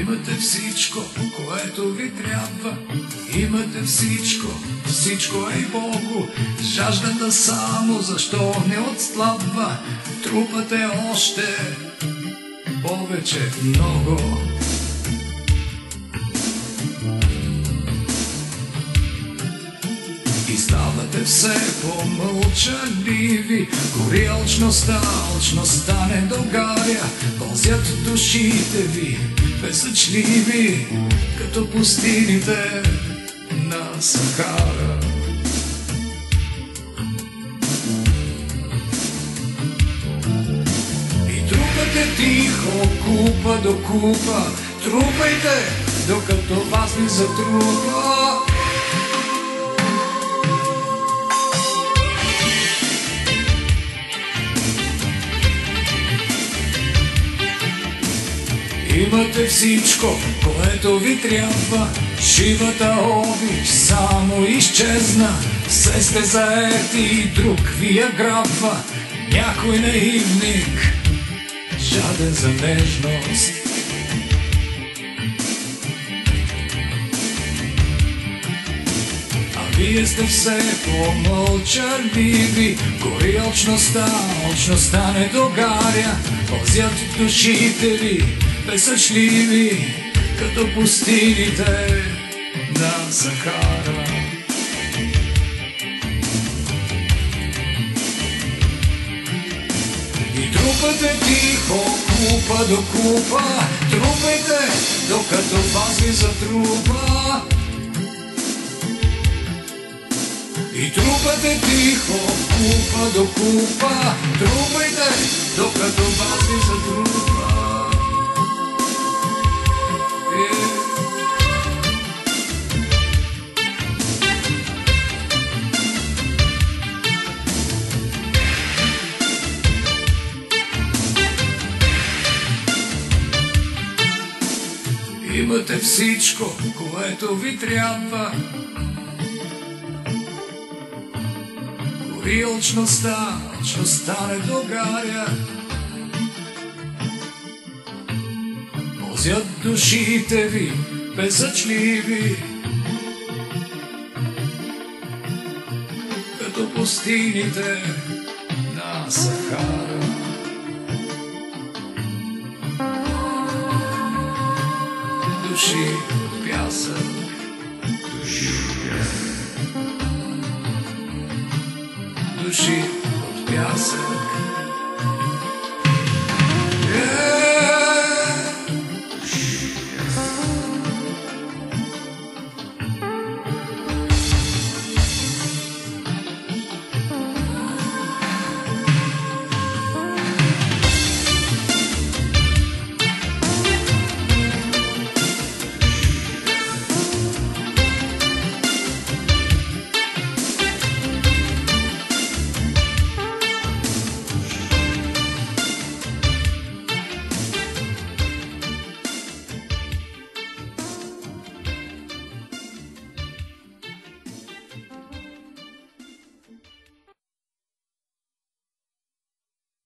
Имате всичко, което ви трябва. Имате всичко, всичко е и Богу. Жаждата само, защо не отслабва. Трупате още повече, много. И ставате все по-мълчаливи. Гори алчността, алчността не догаря. Пълзят душите ви, безсъчливи, като пустините на Сахара. И трупате тихо, купа до купа. Трупайте, докато вас ни затрупа. Имате всичко, което ви трябва. Живата обич само изчезна. Все сте заети и друг ви я грабва. Някой наивник, жаден за нежност. А вие сте все по-мълчаливи. Гори алчността, алчността не догаря. Пълзят душите ви, безсъчливи, като пустините на Сахара. И трупате тихо, купа до купа. Трупайте, докато вас ви затрупа. И трупате тихо, купа до купа. Трупайте, докато вас ви затрупа. Имате всичко, което ви трябва. Гори алчността, алчността не догаря. Пълзят душите ви, безсъчливи, като пустините на Сахара. Души от пясък, души от пясък, души от пясък.